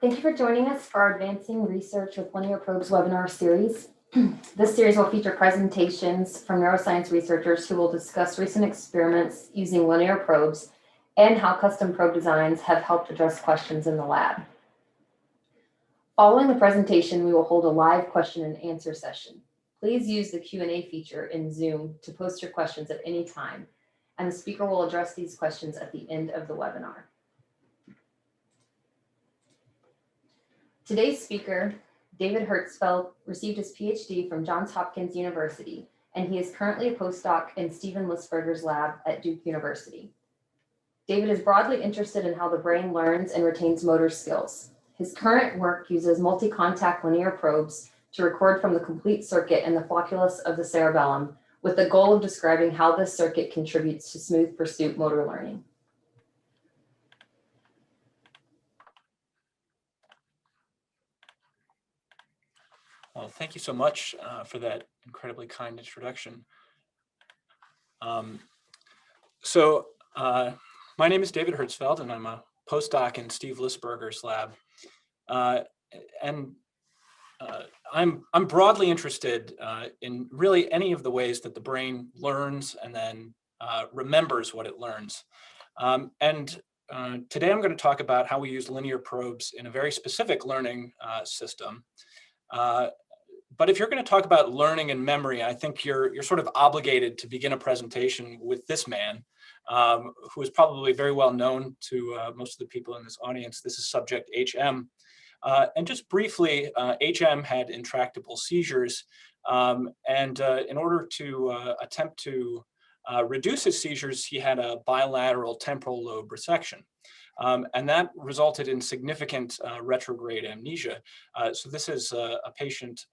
Thank you for joining us for our Advancing Research with Linear Probes webinar series. This series will feature presentations from neuroscience researchers who will discuss recent experiments using linear probes and how custom probe designs have helped address questions in the lab. Following the presentation, we will hold a live question and answer session. Please use the Q&A feature in Zoom to post your questions at any time, and the speaker will address these questions at the end of the webinar. Today's speaker, David Herzfeld, received his Ph.D. from Johns Hopkins University, and he is currently a postdoc in Stephen Lisberger's lab at Duke University. David is broadly interested in how the brain learns and retains motor skills. His current work uses multi-contact linear probes to record from the complete circuit in the flocculus of the cerebellum, with the goal of describing how this circuit contributes to smooth pursuit motor learning. Well, thank you so much for that incredibly kind introduction. My name is David Herzfeld, and I'm a postdoc in Steve Lisberger's lab. I'm broadly interested in really any of the ways that the brain learns and then remembers what it learns. Today I'm going to talk about how we use linear probes in a very specific learning system. But if you're going to talk about learning and memory, I think you're sort of obligated to begin a presentation with this man, who is probably very well known to most of the people in this audience. This is subject HM. And just briefly, HM had intractable seizures. In order to attempt to reduce his seizures, he had a bilateral temporal lobe resection. And that resulted in significant retrograde amnesia. So this is a patient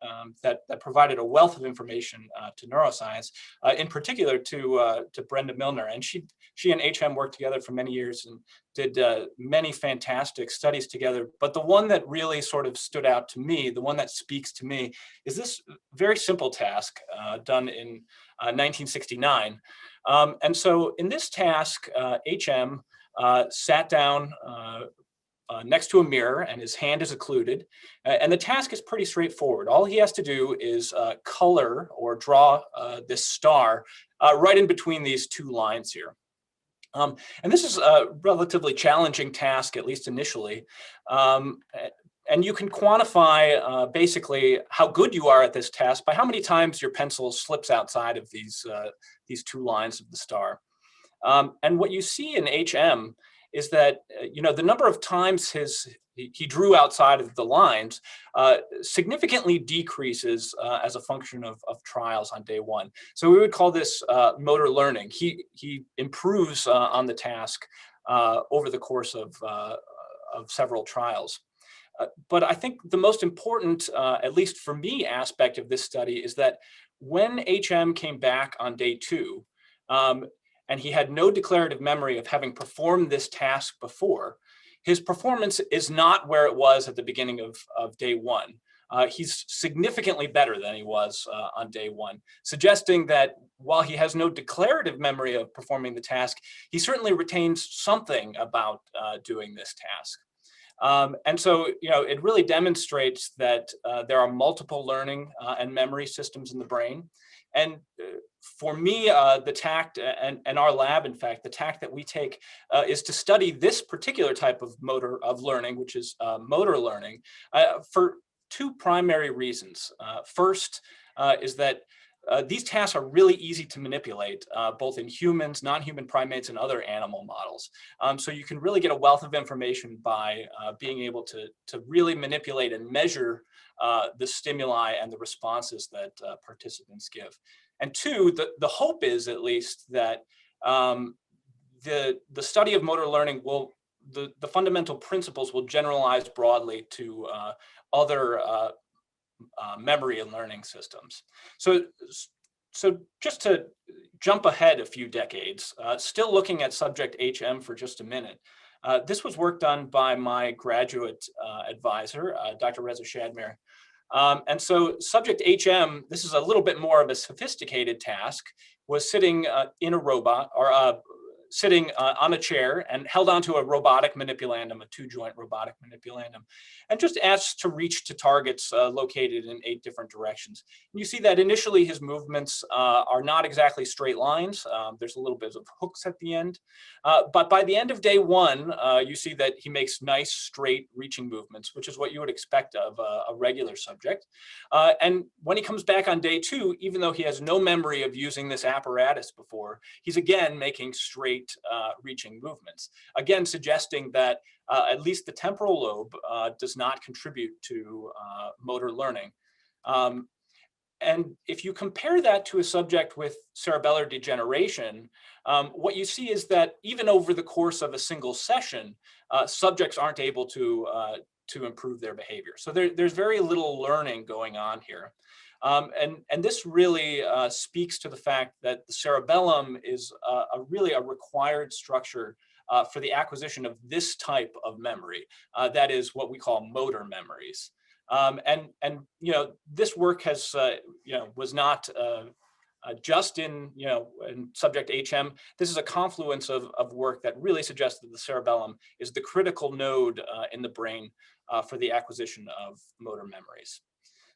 that provided a wealth of information to neuroscience, in particular to Brenda Milner. And she and HM worked together for many years and did many fantastic studies together. But the one that really sort of stood out to me, the one that speaks to me, is this very simple task done in 1969. And so in this task, HM sat down next to a mirror and his hand is occluded. And the task is pretty straightforward. All he has to do is color or draw this star right in between these two lines here. And this is a relatively challenging task, at least initially. And you can quantify basically how good you are at this task by how many times your pencil slips outside of these two lines of the star. And what you see in HM is that the number of times he drew outside of the lines significantly decreases as a function of trials on day one. So we would call this motor learning. He improves on the task over the course of several trials. But I think the most important, at least for me, aspect of this study is that when HM came back on day two, and he had no declarative memory of having performed this task before, his performance is not where it was at the beginning of day one. He's significantly better than he was on day one, suggesting that while he has no declarative memory of performing the task, he certainly retains something about doing this task. And so, it really demonstrates that there are multiple learning and memory systems in the brain. And for me, the tact and our lab, in fact, the tact that we take is to study this particular type of learning, which is motor learning, for two primary reasons. First is that these tasks are really easy to manipulate, both in humans, non-human primates, and other animal models. So you can really get a wealth of information by being able to really manipulate and measure the stimuli and the responses that participants give. And two, the hope is at least that the study of motor learning the fundamental principles will generalize broadly to other memory and learning systems. So just to jump ahead a few decades, still looking at subject HM for just a minute, this was work done by my graduate advisor, Dr. Reza Shadmehr. And so subject HM, this is a little bit more of a sophisticated task, was sitting in a robot or sitting on a chair and held onto a robotic manipulandum, a 2-joint robotic manipulandum, and just asked to reach to targets located in 8 different directions. And you see that initially his movements are not exactly straight lines. There's a little bit of hooks at the end. But by the end of day 1, you see that he makes nice straight reaching movements, which is what you would expect of a regular subject. And when he comes back on day 2, even though he has no memory of using this apparatus before, he's again making straight reaching movements, again suggesting that at least the temporal lobe does not contribute to motor learning. And if you compare that to a subject with cerebellar degeneration, what you see is that even over the course of a single session, subjects aren't able to improve their behavior. So there's very little learning going on here. And this really speaks to the fact that the cerebellum is really a required structure for the acquisition of this type of memory, that is what we call motor memories. And you know, this work has was not just in in subject HM. This is a confluence of work that really suggests that the cerebellum is the critical node in the brain for the acquisition of motor memories.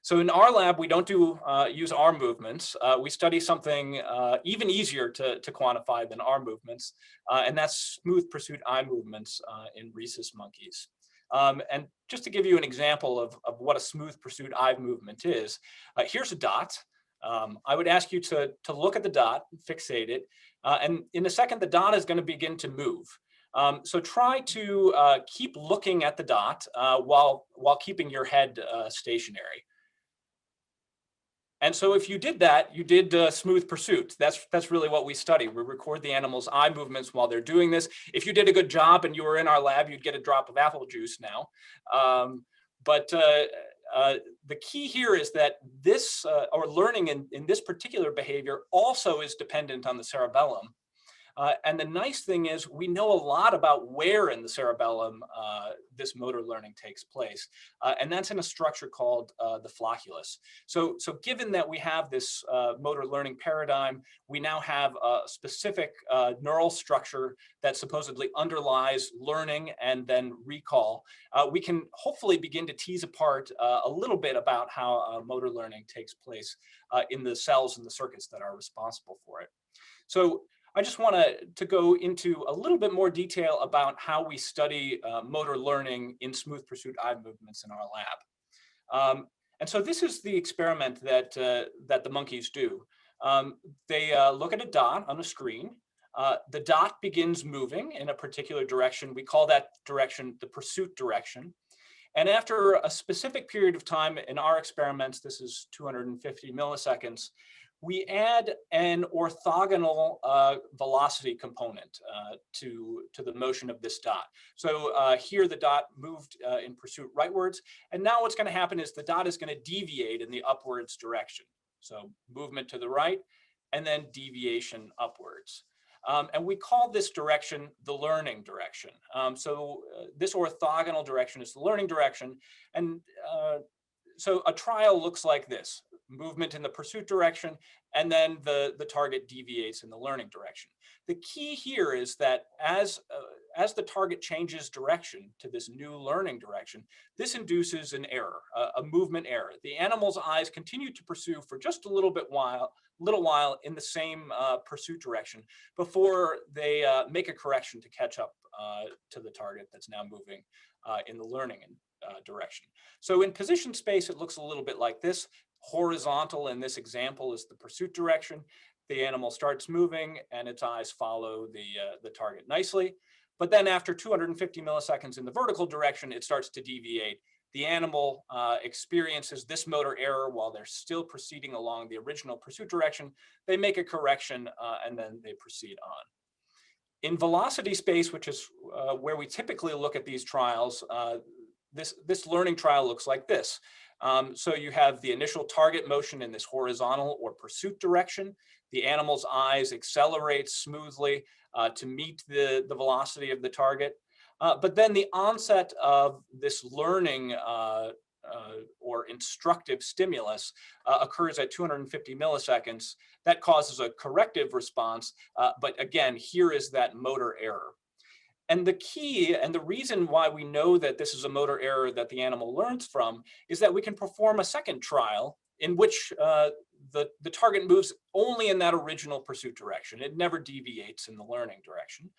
So in our lab, we don't use arm movements. We study something even easier to quantify than arm movements, and that's smooth pursuit eye movements in rhesus monkeys. And just to give you an example of what a smooth pursuit eye movement is, here's a dot. I would ask you to look at the dot, fixate it, and in a second, the dot is going to begin to move. So try to keep looking at the dot while keeping your head stationary. And so if you did that, you did smooth pursuit. That's really what we study. We record the animal's eye movements while they're doing this. If you did a good job and you were in our lab, you'd get a drop of apple juice now. But the key here is that this, or learning in this particular behavior, also is dependent on the cerebellum. And the nice thing is we know a lot about where in the cerebellum this motor learning takes place. And that's in a structure called the flocculus. So given that we have this motor learning paradigm, we now have a specific neural structure that supposedly underlies learning and then recall. We can hopefully begin to tease apart a little bit about how motor learning takes place in the cells and the circuits that are responsible for it. So I just want to go into a little bit more detail about how we study motor learning in smooth pursuit eye movements in our lab. And so this is the experiment that the monkeys do. They look at a dot on a screen. The dot begins moving in a particular direction. We call that direction the pursuit direction. And after a specific period of time in our experiments, this is 250 milliseconds, we add an orthogonal velocity component to the motion of this dot. So here the dot moved in pursuit rightwards. And now what's going to happen is the dot is going to deviate in the upwards direction. So movement to the right and then deviation upwards. And we call this direction the learning direction. This orthogonal direction is the learning direction. And so a trial looks like this: movement in the pursuit direction, and then the target deviates in the learning direction. The key here is that as the target changes direction to this new learning direction, this induces an error, a movement error. The animal's eyes continue to pursue for just a little while in the same pursuit direction before they make a correction to catch up to the target that's now moving in the learning direction. So in position space, it looks a little bit like this. Horizontal in this example is the pursuit direction. The animal starts moving and its eyes follow the target nicely. But then after 250 milliseconds in the vertical direction, it starts to deviate. The animal experiences this motor error while they're still proceeding along the original pursuit direction. They make a correction and then they proceed on. In velocity space, which is where we typically look at these trials, this learning trial looks like this. So you have the initial target motion in this horizontal or pursuit direction. The animal's eyes accelerate smoothly to meet the velocity of the target. But then the onset of this learning or instructive stimulus occurs at 250 milliseconds, that causes a corrective response. But again, here is that motor error. And the key and the reason why we know that this is a motor error that the animal learns from is that we can perform a second trial in which the target moves only in that original pursuit direction. It never deviates in the learning direction.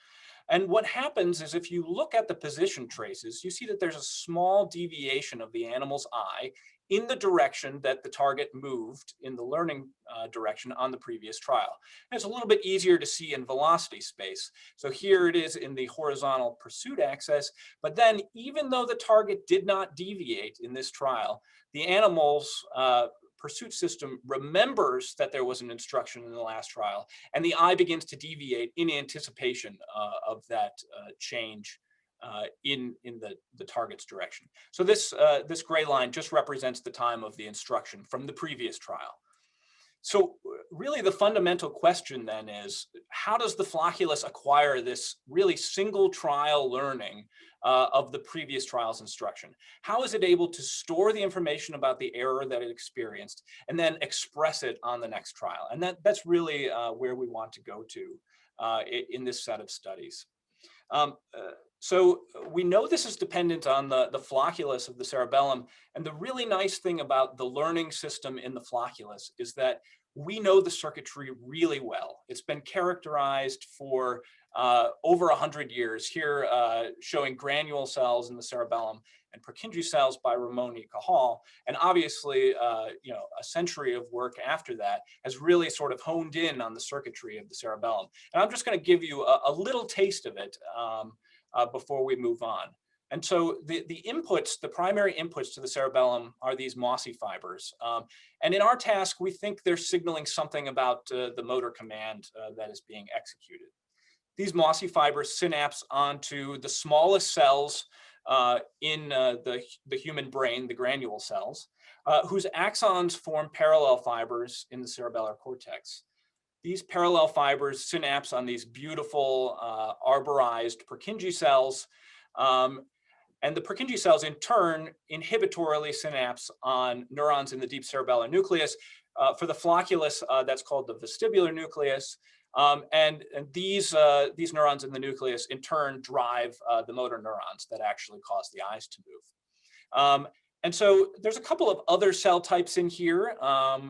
And what happens is if you look at the position traces, you see that there's a small deviation of the animal's eye in the direction that the target moved in the learning direction on the previous trial. And it's a little bit easier to see in velocity space. So here it is in the horizontal pursuit axis, but then even though the target did not deviate in this trial, the animal's pursuit system remembers that there was an instruction in the last trial, and the eye begins to deviate in anticipation of that change in the target's direction. So this gray line just represents the time of the instruction from the previous trial. So really the fundamental question then is, how does the flocculus acquire this really single trial learning of the previous trial's instruction? How is it able to store the information about the error that it experienced and then express it on the next trial? And that's really where we want to go to in this set of studies. So we know this is dependent on the flocculus of the cerebellum. And the really nice thing about the learning system in the flocculus is that we know the circuitry really well. It's been characterized for over 100 years, here showing granule cells in the cerebellum and Purkinje cells by Ramon y Cajal. And obviously, a century of work after that has really sort of honed in on the circuitry of the cerebellum. And I'm just going to give you a little taste of it before we move on. And so the inputs, the primary inputs to the cerebellum are these mossy fibers. And in our task, we think they're signaling something about the motor command that is being executed. These mossy fibers synapse onto the smallest cells in the human brain, the granule cells, whose axons form parallel fibers in the cerebellar cortex. These parallel fibers synapse on these beautiful arborized Purkinje cells. And the Purkinje cells in turn inhibitorily synapse on neurons in the deep cerebellar nucleus. For the flocculus, that's called the vestibular nucleus. And these neurons in the nucleus in turn drive the motor neurons that actually cause the eyes to move. And so there's a couple of other cell types in here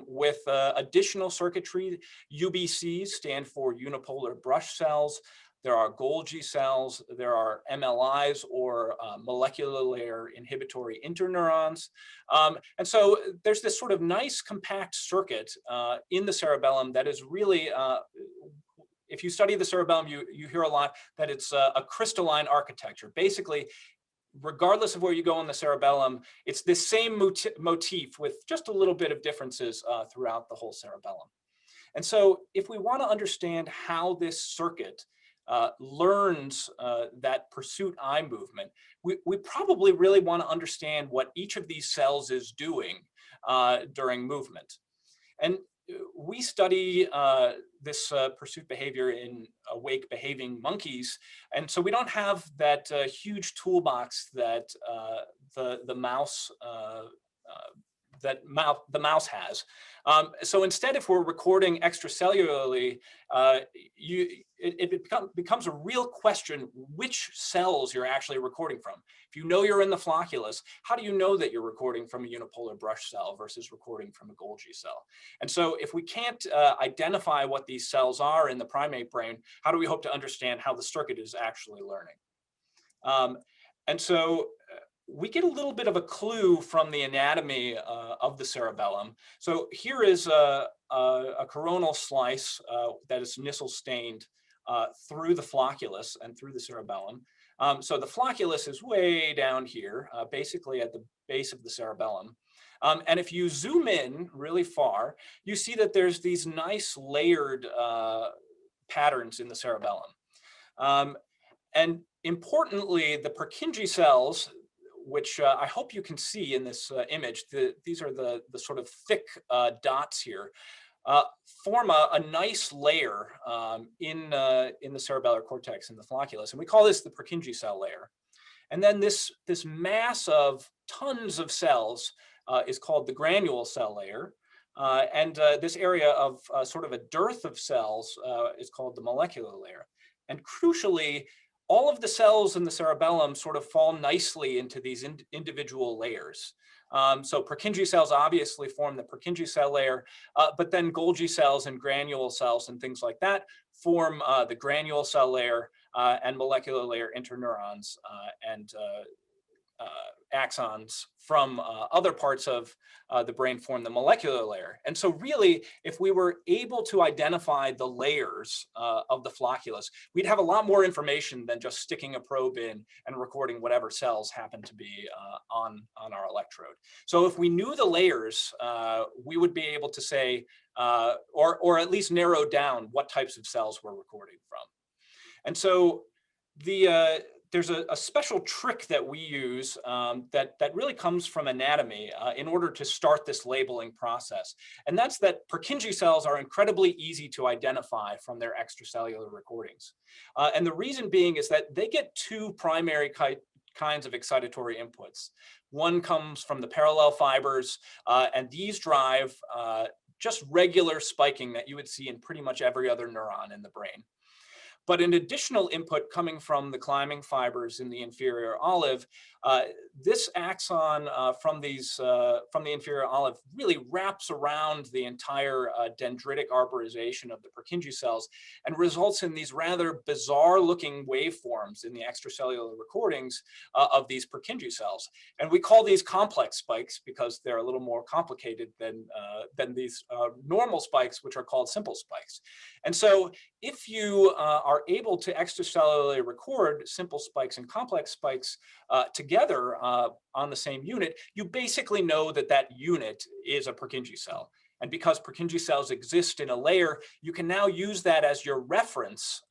with additional circuitry. UBCs stand for unipolar brush cells. There are Golgi cells. There are MLIs, or molecular layer inhibitory interneurons. And so there's this sort of nice compact circuit in the cerebellum that is really, if you study the cerebellum, you hear a lot that it's a crystalline architecture. Basically, regardless of where you go in the cerebellum, it's this same motif with just a little bit of differences throughout the whole cerebellum. And so if we want to understand how this circuit learns that pursuit eye movement, we probably really want to understand what each of these cells is doing during movement. And we study this pursuit behavior in awake behaving monkeys. And so we don't have that huge toolbox that the mouse has. So instead, if we're recording extracellularly, it becomes a real question which cells you're actually recording from. If you know you're in the flocculus, how do you know that you're recording from a unipolar brush cell versus recording from a Golgi cell? And so if we can't identify what these cells are in the primate brain, how do we hope to understand how the circuit is actually learning? And so we get a little bit of a clue from the anatomy of the cerebellum. So here is a coronal slice that is Nissl stained through the flocculus and through the cerebellum. So the flocculus is way down here, basically at the base of the cerebellum. And if you zoom in really far, you see that there's these nice layered patterns in the cerebellum. And importantly, the Purkinje cells, which I hope you can see in this image, these are the sort of thick dots here, form a nice layer in the cerebellar cortex in the flocculus. And we call this the Purkinje cell layer. And then this mass of tons of cells is called the granule cell layer. This area of sort of a dearth of cells is called the molecular layer. And crucially, all of the cells in the cerebellum sort of fall nicely into these individual layers. So Purkinje cells obviously form the Purkinje cell layer, but then Golgi cells and granule cells and things like that form the granule cell layer and molecular layer interneurons and axons from other parts of the brain form the molecular layer. And so really, if we were able to identify the layers of the flocculus, we'd have a lot more information than just sticking a probe in and recording whatever cells happen to be on our electrode. So if we knew the layers, we would be able to say, or at least narrow down what types of cells we're recording from. And so there's a special trick that we use that really comes from anatomy in order to start this labeling process. And that's that Purkinje cells are incredibly easy to identify from their extracellular recordings. And the reason being is that they get two primary kinds of excitatory inputs. One comes from the parallel fibers, and these drive just regular spiking that you would see in pretty much every other neuron in the brain. But an additional input coming from the climbing fibers in the inferior olive, this axon from the inferior olive really wraps around the entire dendritic arborization of the Purkinje cells and results in these rather bizarre looking waveforms in the extracellular recordings of these Purkinje cells. And we call these complex spikes because they're a little more complicated than these normal spikes, which are called simple spikes. And so if you are able to extracellularly record simple spikes and complex spikes together on the same unit, you basically know that that unit is a Purkinje cell. And because Purkinje cells exist in a layer, you can now use that as your reference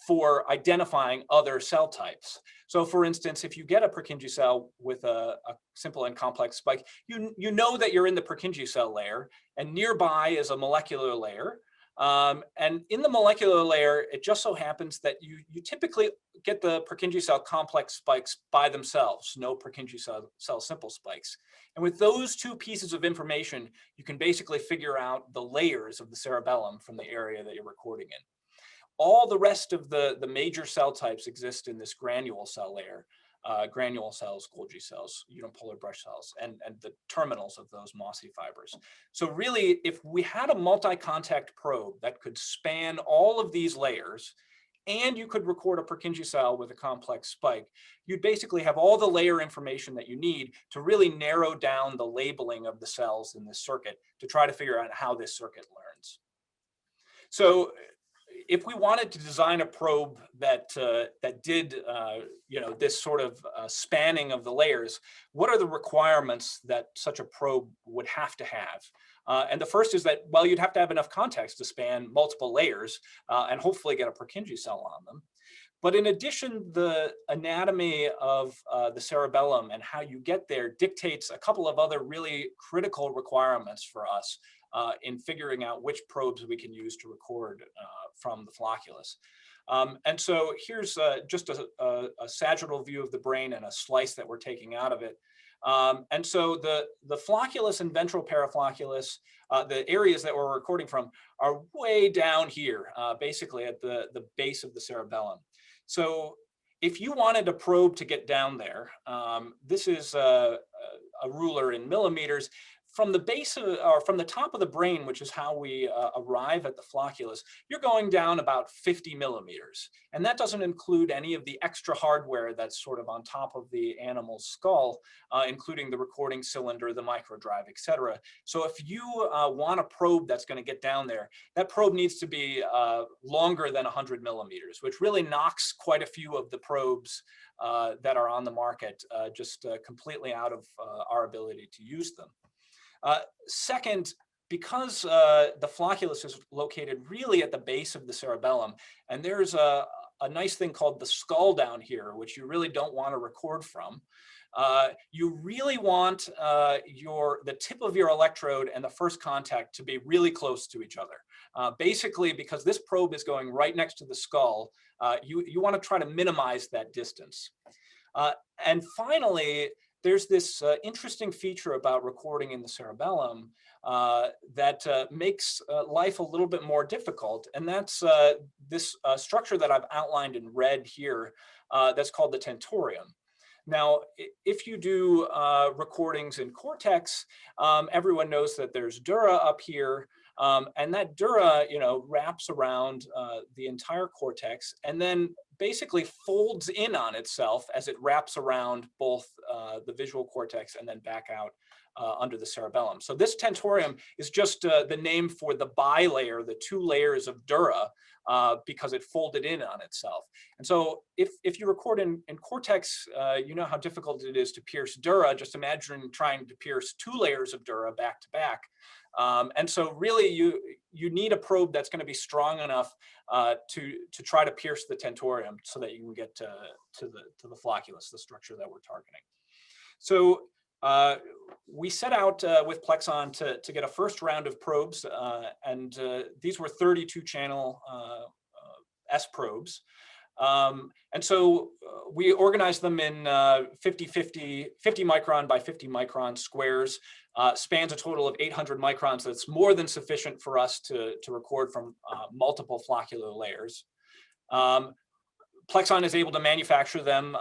for identifying other cell types. So for instance, if you get a Purkinje cell with a simple and complex spike, you know that you're in the Purkinje cell layer, and nearby is a molecular layer. And in the molecular layer, it just so happens that you typically get the Purkinje cell complex spikes by themselves, no Purkinje cell simple spikes. And with those two pieces of information, you can basically figure out the layers of the cerebellum from the area that you're recording in. All the rest of the major cell types exist in this granule cell layer. Granule cells, Golgi cells, unipolar brush cells, and the terminals of those mossy fibers. So really, if we had a multi-contact probe that could span all of these layers, and you could record a Purkinje cell with a complex spike, you'd basically have all the layer information that you need to really narrow down the labeling of the cells in this circuit to try to figure out how this circuit learns. So if we wanted to design a probe that did this sort of spanning of the layers, what are the requirements that such a probe would have to have? And the first is that, well, you'd have to have enough context to span multiple layers and hopefully get a Purkinje cell on them. But in addition, the anatomy of the cerebellum and how you get there dictates a couple of other really critical requirements for us in figuring out which probes we can use to record from the flocculus. And so here's just a sagittal view of the brain and a slice that we're taking out of it. And so the flocculus and ventral paraflocculus, the areas that we're recording from, are way down here, basically at the base of the cerebellum. So if you wanted a probe to get down there, this is a ruler in millimeters. From the base of, or from the top of the brain, which is how we arrive at the flocculus, you're going down about 50 millimeters. And that doesn't include any of the extra hardware that's sort of on top of the animal's skull, including the recording cylinder, the microdrive, et cetera. So if you want a probe that's going to get down there, that probe needs to be longer than 100 millimeters, which really knocks quite a few of the probes that are on the market just completely out of our ability to use them. Second, because the flocculus is located really at the base of the cerebellum, and there's a nice thing called the skull down here, which you really don't want to record from, you really want the tip of your electrode and the first contact to be really close to each other. Basically, because this probe is going right next to the skull, you want to try to minimize that distance. And finally, there's this interesting feature about recording in the cerebellum that makes life a little bit more difficult. And that's this structure that I've outlined in red here that's called the tentorium. Now, if you do recordings in cortex, everyone knows that there's dura up here, and that dura, wraps around the entire cortex and then basically folds in on itself as it wraps around both the visual cortex and then back out under the cerebellum. So this tentorium is just the name for the bilayer, the two layers of dura, because it folded in on itself. And so if you record in cortex, you know how difficult it is to pierce dura. Just imagine trying to pierce two layers of dura back to back. And so really you need a probe that's going to be strong enough to try to pierce the tentorium so that you can get to the flocculus, the structure that we're targeting. So we set out with Plexon to get a first round of probes, and these were 32 channel S probes. And so we organized them in 50 micron by 50 micron squares, spans a total of 800 microns. That's more than sufficient for us to record from multiple floccular layers. Plexon is able to manufacture them,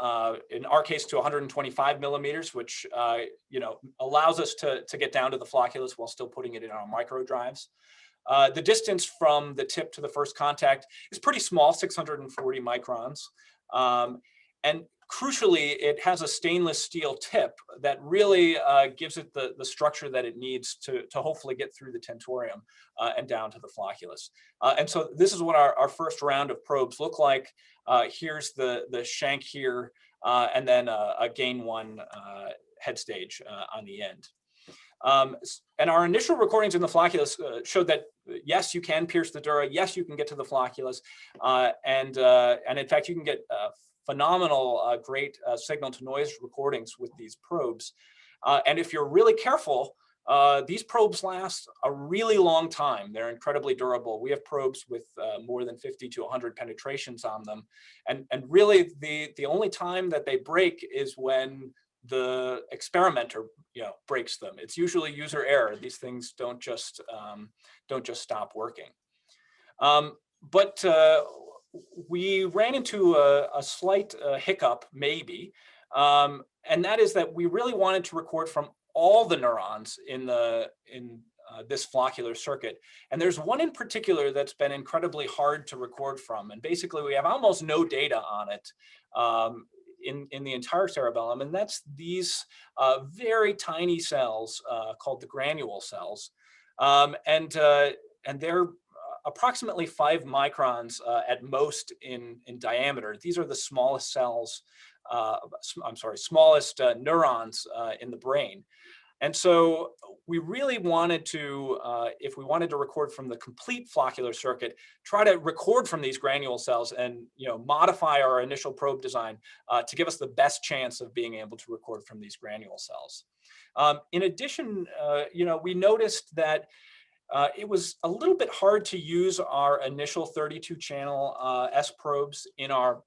in our case, to 125 millimeters, which allows us to get down to the flocculus while still putting it in our micro drives. The distance from the tip to the first contact is pretty small, 640 microns. And crucially, it has a stainless steel tip that really gives it the structure that it needs to hopefully get through the tentorium and down to the flocculus. And so this is what our first round of probes look like. Here's the shank here, and then a gain one head stage on the end. And our initial recordings in the flocculus showed that yes, you can pierce the dura, yes, you can get to the flocculus, and in fact, you can get phenomenal, great signal to noise recordings with these probes. And if you're really careful, these probes last a really long time. They're incredibly durable. We have probes with more than 50 to 100 penetrations on them. And really the only time that they break is when the experimenter breaks them. It's usually user error. These things don't just stop working. But we ran into a slight hiccup, maybe, and that is that we really wanted to record from all the neurons in this floccular circuit. And there's one in particular that's been incredibly hard to record from. And basically, we have almost no data on it in the entire cerebellum, and that's these very tiny cells called the granule cells. And they're approximately 5 microns at most in diameter. These are the smallest cells, smallest neurons in the brain. And so we really wanted to, if we wanted to record from the complete floccular circuit, try to record from these granule cells and modify our initial probe design to give us the best chance of being able to record from these granule cells. In addition, we noticed that it was a little bit hard to use our initial 32 channel S probes in our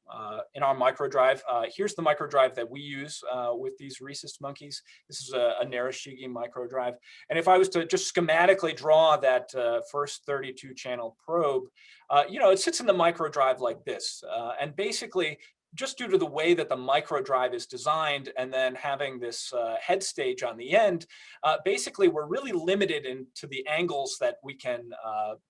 microdrive. Here's the microdrive that we use with these rhesus monkeys. This is a Narashigi microdrive. And if I was to just schematically draw that first 32 channel probe, it sits in the microdrive like this. And basically, just due to the way that the microdrive is designed and then having this head stage on the end, basically we're really limited into the angles that we can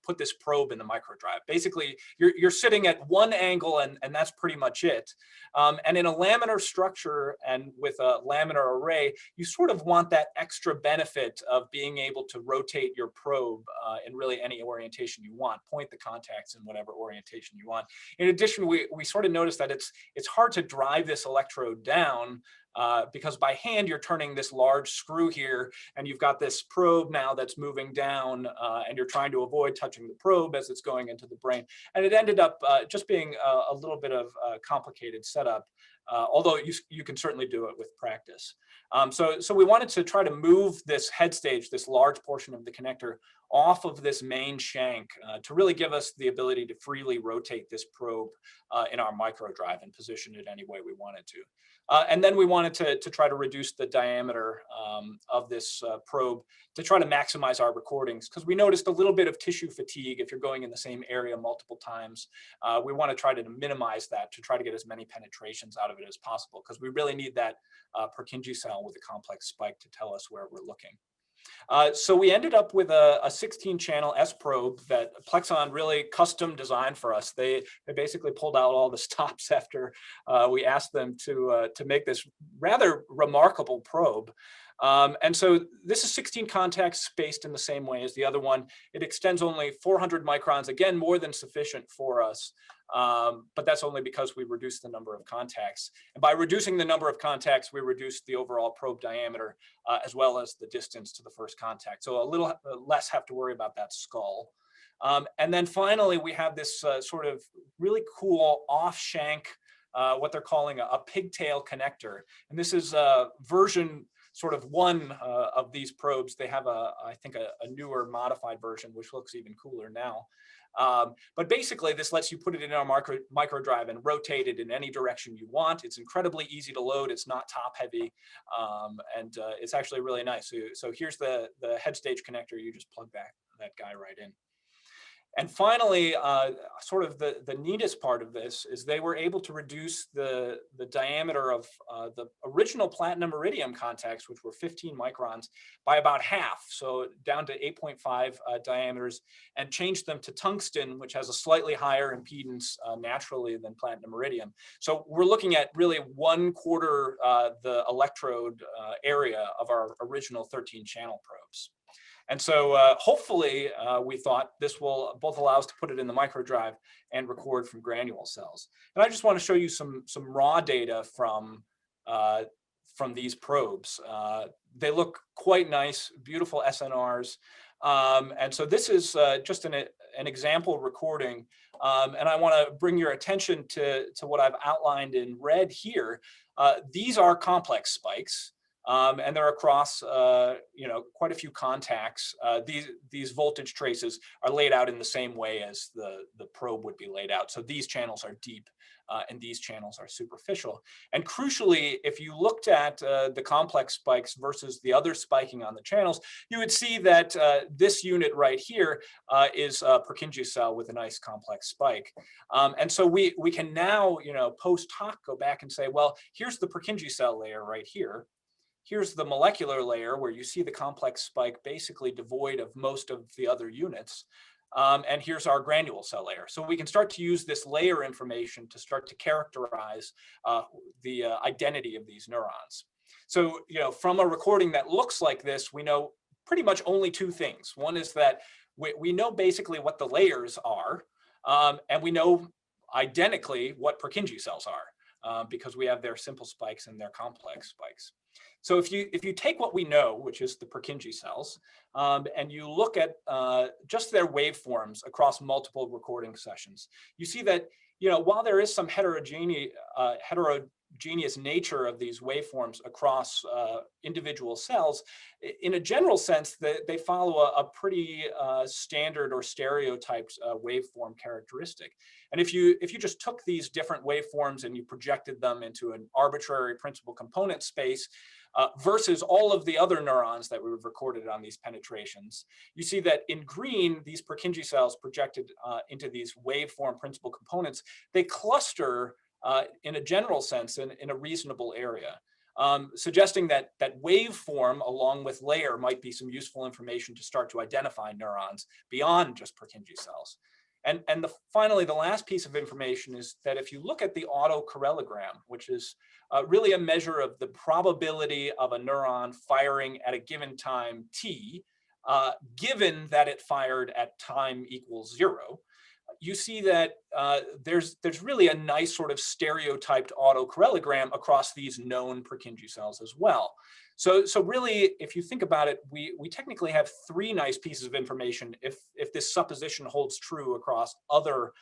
put this probe in the microdrive. Basically, you're sitting at one angle and that's pretty much it. And in a laminar structure and with a laminar array, you sort of want that extra benefit of being able to rotate your probe in really any orientation you want, point the contacts in whatever orientation you want. In addition, we sort of noticed that it's hard to drive this electrode down because by hand you're turning this large screw here and you've got this probe now that's moving down and you're trying to avoid touching the probe as it's going into the brain. And it ended up just being a little bit of a complicated setup, although you can certainly do it with practice. So we wanted to try to move this head stage, this large portion of the connector, off of this main shank to really give us the ability to freely rotate this probe in our microdrive and position it any way we wanted to. And then we wanted to try to reduce the diameter of this probe to try to maximize our recordings, because we noticed a little bit of tissue fatigue if you're going in the same area multiple times. We want to try to minimize that to try to get as many penetrations out of it as possible, because we really need that Purkinje cell with a complex spike to tell us where we're looking. So we ended up with a 16-channel S probe that Plexon really custom designed for us. They basically pulled out all the stops after we asked them to make this rather remarkable probe. And so this is 16 contacts spaced in the same way as the other one. It extends only 400 microns, again, more than sufficient for us. But that's only because we reduced the number of contacts. And by reducing the number of contacts, we reduced the overall probe diameter, as well as the distance to the first contact. So a little less have to worry about that skull. And then finally, we have this sort of really cool off-shank, what they're calling a pigtail connector. And this is version sort of 1 of these probes. They have I think a newer modified version, which looks even cooler now. But basically, this lets you put it in our micro drive and rotate it in any direction you want. It's incredibly easy to load. It's not top heavy, and it's actually really nice. So here's the head stage connector. You just plug that guy right in. And finally, sort of the neatest part of this is they were able to reduce the diameter of the original platinum iridium contacts, which were 15 microns, by about half, so down to 8.5 diameters, and change them to tungsten, which has a slightly higher impedance naturally than platinum iridium. So we're looking at really 1/4 the electrode area of our original 13-channel probes. And so hopefully we thought this will both allow us to put it in the microdrive and record from granule cells. And I just want to show you some raw data from these probes. They look quite nice, beautiful SNRs. And so this is just an example recording. And I want to bring your attention to what I've outlined in red here. These are complex spikes. And they're across, quite a few contacts. These voltage traces are laid out in the same way as the probe would be laid out. So these channels are deep, and these channels are superficial. And crucially, if you looked at the complex spikes versus the other spiking on the channels, you would see that this unit right here is a Purkinje cell with a nice complex spike. And so we can now, post hoc go back and say, well, here's the Purkinje cell layer right here. Here's the molecular layer where you see the complex spike basically devoid of most of the other units. And here's our granule cell layer. So we can start to use this layer information to start to characterize the identity of these neurons. So, from a recording that looks like this, we know pretty much only 2 things. One is that we know basically what the layers are, and we know identically what Purkinje cells are, because we have their simple spikes and their complex spikes. So if you take what we know, which is the Purkinje cells, and you look at just their waveforms across multiple recording sessions, you see that while there is some heterogeneous nature of these waveforms across individual cells, in a general sense, they follow a pretty standard or stereotyped waveform characteristic. And if you just took these different waveforms and you projected them into an arbitrary principal component space versus all of the other neurons that we've recorded on these penetrations, you see that in green, these Purkinje cells projected into these waveform principal components, they cluster in a general sense in a reasonable area, suggesting that waveform along with layer might be some useful information to start to identify neurons beyond just Purkinje cells. And finally, the last piece of information is that if you look at the autocorrelogram, which is really a measure of the probability of a neuron firing at a given time t, given that it fired at time equals 0, you see that there's really a nice sort of stereotyped autocorrelogram across these known Purkinje cells as well. So really, if you think about it, we technically have 3 nice pieces of information if this supposition holds true across other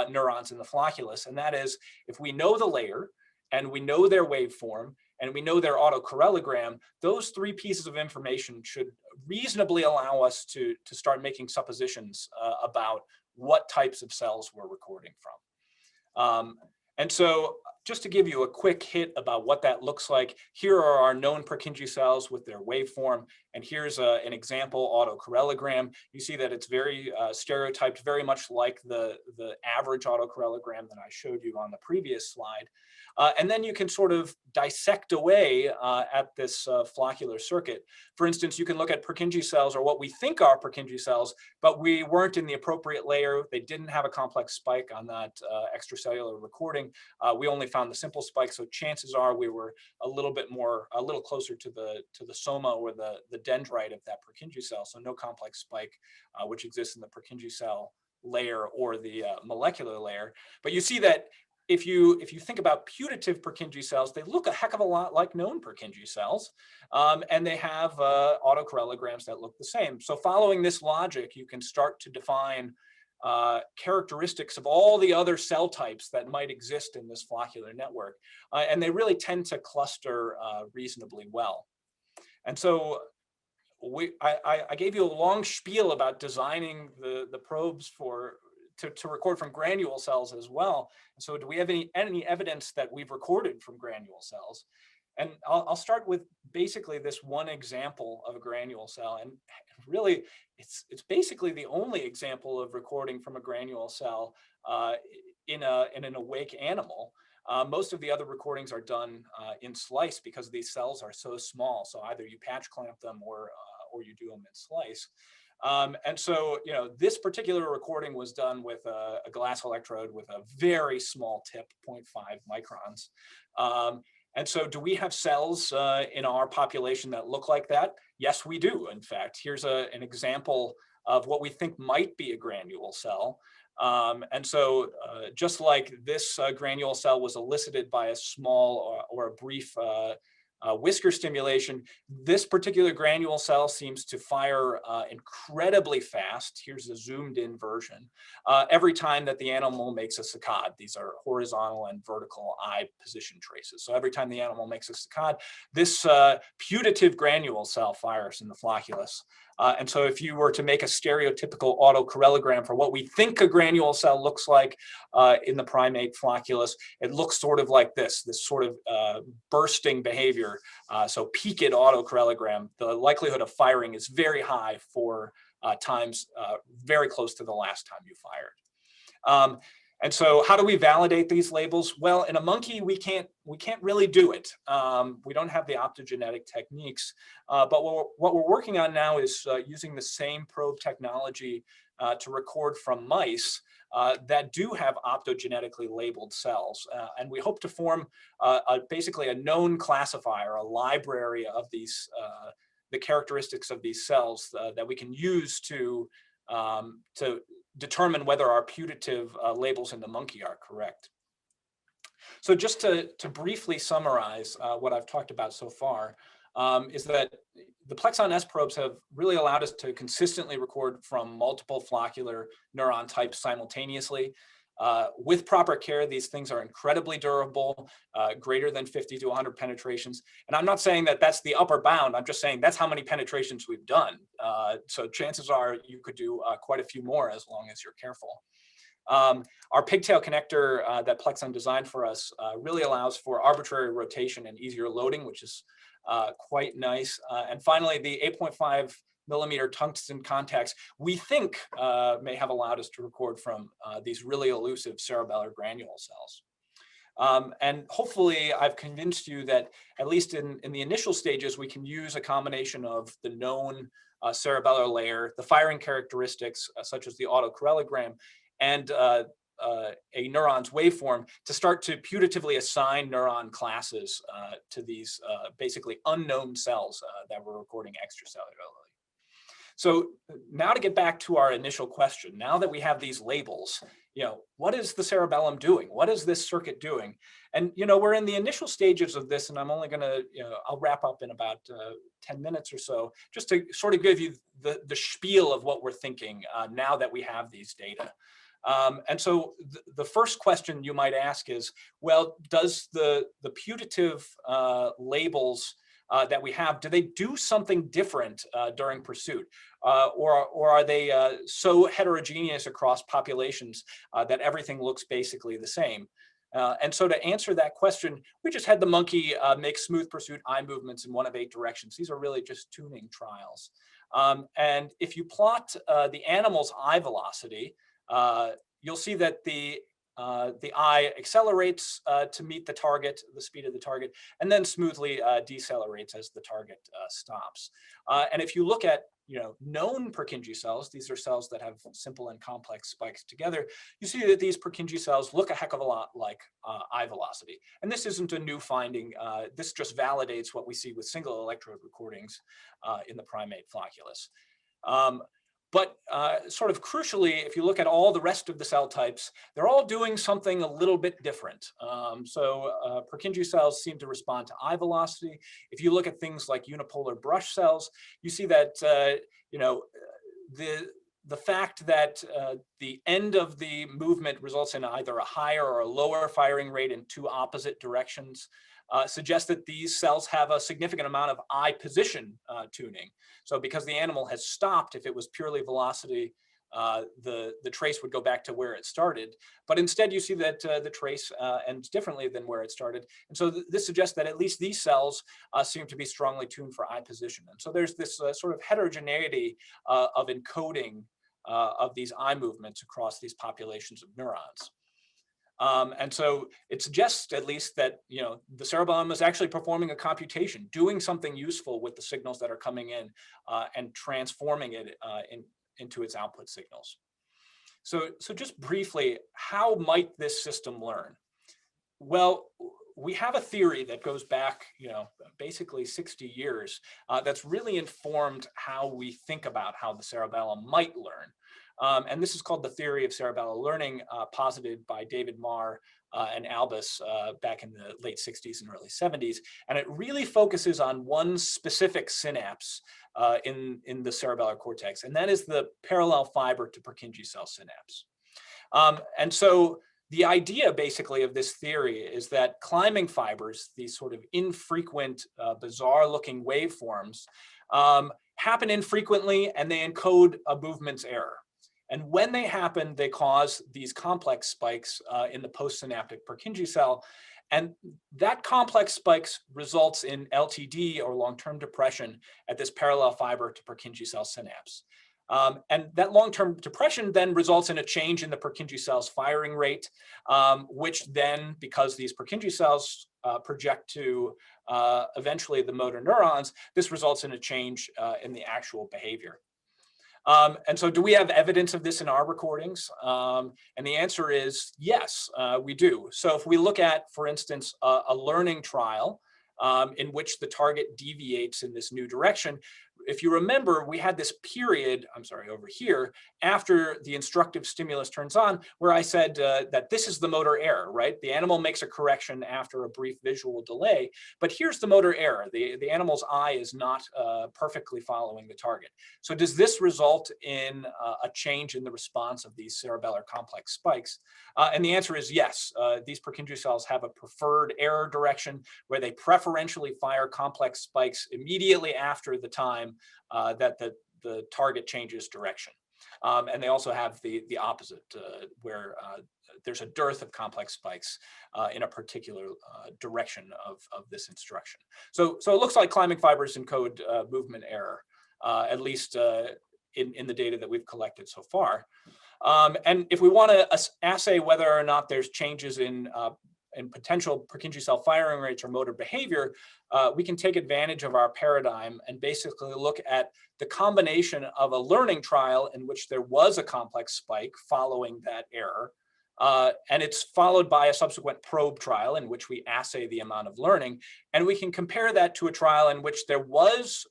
neurons in the flocculus, and that is, if we know the layer, and we know their waveform, and we know their autocorrelogram, those 3 pieces of information should reasonably allow us to start making suppositions about what types of cells we're recording from. And so just to give you a quick hit about what that looks like, here are our known Purkinje cells with their waveform. And here's an example autocorrelogram. You see that it's very stereotyped, very much like the average autocorrelogram that I showed you on the previous slide. And then you can sort of dissect away at this floccular circuit. For instance, you can look at Purkinje cells, or what we think are Purkinje cells, but we weren't in the appropriate layer. They didn't have a complex spike on that extracellular recording. We only found the simple spike, so chances are we were a little closer to the soma or the dendrite of that Purkinje cell, so no complex spike, which exists in the Purkinje cell layer or the molecular layer. But you see that if you think about putative Purkinje cells, they look a heck of a lot like known Purkinje cells, and they have autocorrelograms that look the same. So following this logic, you can start to define characteristics of all the other cell types that might exist in this floccular network, and they really tend to cluster reasonably well. And so I gave you a long spiel about designing the probes to record from granule cells as well. So do we have any evidence that we've recorded from granule cells? And I'll start with basically this one example of a granule cell. And really, it's basically the only example of recording from a granule cell in an awake animal. Most of the other recordings are done in slice because these cells are so small. So either you patch clamp them or you do them in slice. And so, this particular recording was done with a glass electrode with a very small tip, 0.5 microns. And so do we have cells in our population that look like that? Yes, we do. In fact, here's an example of what we think might be a granule cell. And so just like this granule cell was elicited by a small or a brief whisker stimulation, this particular granule cell seems to fire incredibly fast. Here's a zoomed in version. Every time that the animal makes a saccade, these are horizontal and vertical eye position traces. So every time the animal makes a saccade, this putative granule cell fires in the flocculus. And so if you were to make a stereotypical autocorrelogram for what we think a granule cell looks like in the primate flocculus, it looks sort of like this sort of bursting behavior. So peaked autocorrelogram, the likelihood of firing is very high for times very close to the last time you fired. And so how do we validate these labels? Well, in a monkey, we can't really do it. We don't have the optogenetic techniques, but what we're working on now is using the same probe technology to record from mice that do have optogenetically labeled cells. And we hope to form basically a known classifier, a library of these, the characteristics of these cells that we can use to determine whether our putative labels in the monkey are correct. So just to briefly summarize what I've talked about so far, is that the Plexon S probes have really allowed us to consistently record from multiple floccular neuron types simultaneously. With proper care, these things are incredibly durable, greater than 50 to 100 penetrations. And I'm not saying that that's the upper bound. I'm just saying that's how many penetrations we've done. So chances are you could do quite a few more as long as you're careful. Our pigtail connector that Plexon designed for us really allows for arbitrary rotation and easier loading, which is quite nice. And finally, the 8.5 millimeter tungsten contacts, we think may have allowed us to record from these really elusive cerebellar granule cells. And hopefully I've convinced you that at least in the initial stages, we can use a combination of the known cerebellar layer, the firing characteristics such as the autocorrelogram, and a neuron's waveform to start to putatively assign neuron classes to these basically unknown cells that we're recording extracellularly. So now to get back to our initial question, now that we have these labels, what is the cerebellum doing? What is this circuit doing? And, we're in the initial stages of this, and I'm only going to, I'll wrap up in about 10 minutes or so, just to sort of give you the spiel of what we're thinking now that we have these data. And so the first question you might ask is, well, does the putative labels that we have, do they do something different during pursuit? Or are they so heterogeneous across populations that everything looks basically the same? And so to answer that question, we just had the monkey make smooth pursuit eye movements in one of 8 directions. These are really just tuning trials. And if you plot the animal's eye velocity, you'll see that the eye accelerates to meet the target, the speed of the target, and then smoothly decelerates as the target stops. And if you look at known Purkinje cells, these are cells that have simple and complex spikes together, you see that these Purkinje cells look a heck of a lot like eye velocity. And this isn't a new finding. This just validates what we see with single electrode recordings in the primate flocculus. But sort of crucially, if you look at all the rest of the cell types, they're all doing something a little bit different. Purkinje cells seem to respond to eye velocity. If you look at things like unipolar brush cells, you see that the fact that the end of the movement results in either a higher or a lower firing rate in 2 opposite directions suggests that these cells have a significant amount of eye position tuning. So because the animal has stopped, if it was purely velocity, the trace would go back to where it started. But instead, you see that the trace ends differently than where it started. And so this suggests that at least these cells seem to be strongly tuned for eye position. And so there's this sort of heterogeneity of encoding of these eye movements across these populations of neurons. And so it suggests at least that the cerebellum is actually performing a computation, doing something useful with the signals that are coming in and transforming it into its output signals. So just briefly, how might this system learn? Well, we have a theory that goes back, basically 60 years that's really informed how we think about how the cerebellum might learn. And this is called the theory of cerebellar learning, posited by David Marr and Albus back in the late 60s and early 70s. And it really focuses on one specific synapse in the cerebellar cortex, and that is the parallel fiber to Purkinje cell synapse. And so the idea basically of this theory is that climbing fibers, these sort of infrequent, bizarre looking waveforms, happen infrequently and they encode a movement's error. And when they happen, they cause these complex spikes in the postsynaptic Purkinje cell. And that complex spikes results in LTD or long-term depression at this parallel fiber to Purkinje cell synapse. And that long-term depression then results in a change in the Purkinje cell's firing rate, which then, because these Purkinje cells project to eventually the motor neurons, this results in a change in the actual behavior. And so do we have evidence of this in our recordings? And the answer is yes, we do. So if we look at, for instance, a learning trial in which the target deviates in this new direction, if you remember, we had this period, over here, after the instructive stimulus turns on, where I said that this is the motor error, right? The animal makes a correction after a brief visual delay, but here's the motor error. The animal's eye is not perfectly following the target. So does this result in a change in the response of these cerebellar complex spikes? And the answer is yes. These Purkinje cells have a preferred error direction where they preferentially fire complex spikes immediately after the time that the target changes direction. And they also have the opposite, where there's a dearth of complex spikes in a particular direction of this instruction. So it looks like climbing fibers encode movement error, at least in the data that we've collected so far. And if we want to assay whether or not there's changes in potential Purkinje cell firing rates or motor behavior, we can take advantage of our paradigm and basically look at the combination of a learning trial in which there was a complex spike following that error, and it's followed by a subsequent probe trial in which we assay the amount of learning, and we can compare that to a trial in which there was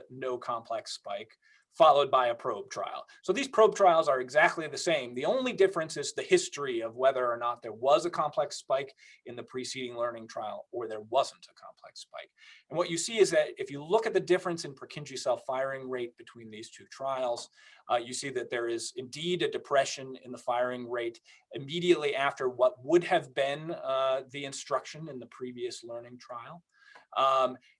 no complex spike, followed by a probe trial. So these probe trials are exactly the same. The only difference is the history of whether or not there was a complex spike in the preceding learning trial or there wasn't a complex spike. And what you see is that if you look at the difference in Purkinje cell firing rate between these two trials, you see that there is indeed a depression in the firing rate immediately after what would have been the instruction in the previous learning trial.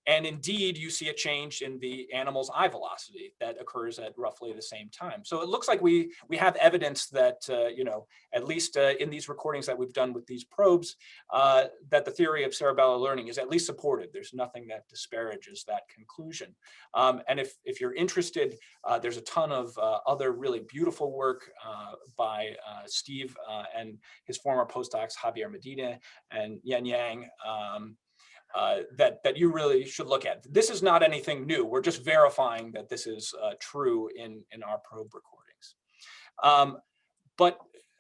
And indeed, you see a change in the animal's eye velocity that occurs at roughly the same time. So it looks like we have evidence that, at least in these recordings that we've done with these probes, that the theory of cerebellar learning is at least supported. There's nothing that disparages that conclusion. And if you're interested, there's a ton of other really beautiful work by Steve and his former postdocs, Javier Medina and Yan Yang, that you really should look at. This is not anything new. We're just verifying that this is true in our probe recordings. But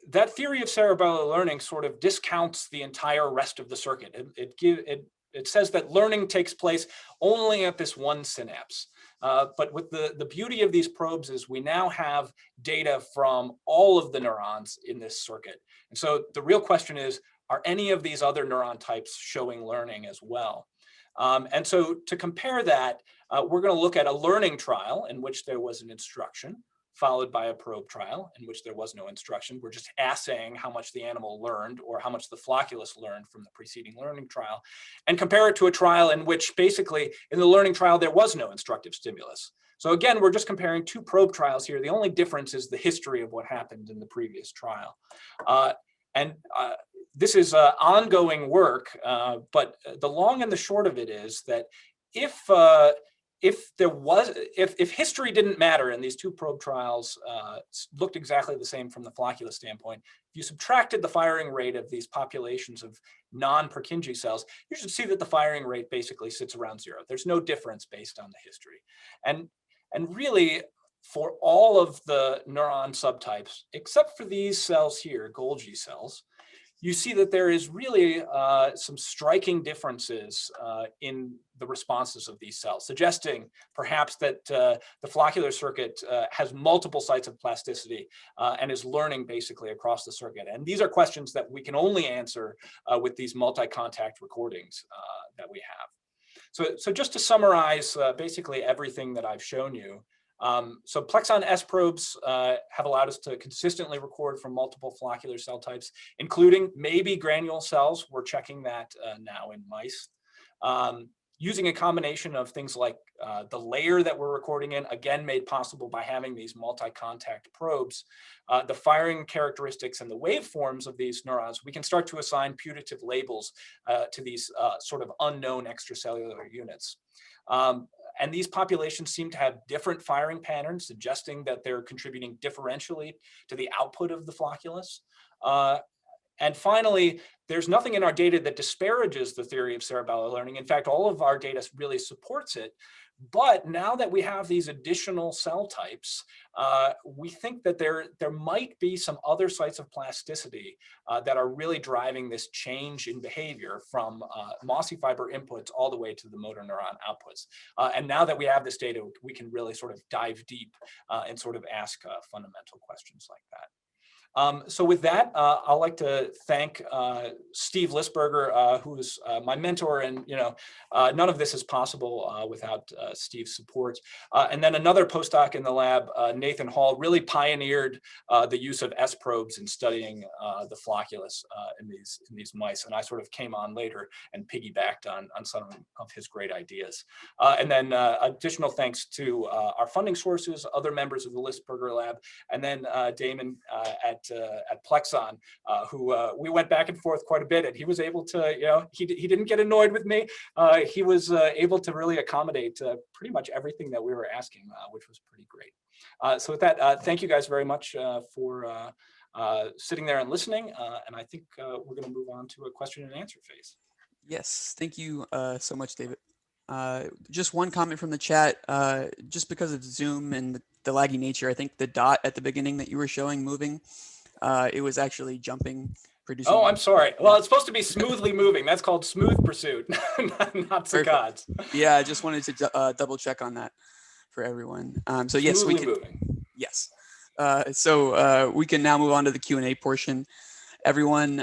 that theory of cerebellar learning sort of discounts the entire rest of the circuit. It says that learning takes place only at this one synapse. But with the beauty of these probes is we now have data from all of the neurons in this circuit. And so the real question is, are any of these other neuron types showing learning as well? And so to compare that, we're going to look at a learning trial in which there was an instruction, followed by a probe trial in which there was no instruction. We're just assaying how much the animal learned or how much the flocculus learned from the preceding learning trial, and compare it to a trial in which basically in the learning trial there was no instructive stimulus. So again, we're just comparing two probe trials here. The only difference is the history of what happened in the previous trial. This is ongoing work, but the long and the short of it is that if history didn't matter and these two probe trials looked exactly the same from the flocculus standpoint, if you subtracted the firing rate of these populations of non-Purkinje cells, you should see that the firing rate basically sits around 0. There's no difference based on the history. And really, for all of the neuron subtypes, except for these cells here, Golgi cells, you see that there is really some striking differences in the responses of these cells, suggesting perhaps that the floccular circuit has multiple sites of plasticity and is learning basically across the circuit. And these are questions that we can only answer with these multi-contact recordings that we have. So just to summarize basically everything that I've shown you, so Plexon S probes have allowed us to consistently record from multiple floccular cell types, including maybe granule cells. We're checking that now in mice. Using a combination of things like the layer that we're recording in, again made possible by having these multi-contact probes, the firing characteristics and the waveforms of these neurons, we can start to assign putative labels to these sort of unknown extracellular units. And these populations seem to have different firing patterns, suggesting that they're contributing differentially to the output of the flocculus. And finally, there's nothing in our data that disparages the theory of cerebellar learning. In fact, all of our data really supports it. But now that we have these additional cell types, we think that there might be some other sites of plasticity that are really driving this change in behavior from mossy fiber inputs all the way to the motor neuron outputs. And now that we have this data, we can really sort of dive deep and sort of ask fundamental questions like that. So with that, I'd like to thank Steve Lisberger, who's my mentor, and none of this is possible without Steve's support. And then another postdoc in the lab, Nathan Hall, really pioneered the use of S probes in studying the flocculus in these mice, and I sort of came on later and piggybacked on some of his great ideas. And then additional thanks to our funding sources, other members of the Lisberger lab, and then Damon at Plexon, who we went back and forth quite a bit, and he was able to, he didn't get annoyed with me. He was able to really accommodate pretty much everything that we were asking, which was pretty great. So with that, thank you guys very much for sitting there and listening. And I think we're going to move on to a question and answer phase. Yes, thank you so much, David. Just one comment from the chat, just because of Zoom and the laggy nature, I think the dot at the beginning that you were showing moving, it was actually jumping, producing. Oh, I'm sorry. Well, it's supposed to be smoothly moving. That's called smooth pursuit, not saccades. Yeah, I just wanted to double check on that for everyone. So yes, we can. Moving. Yes. So we can now move on to the Q&A portion. Everyone.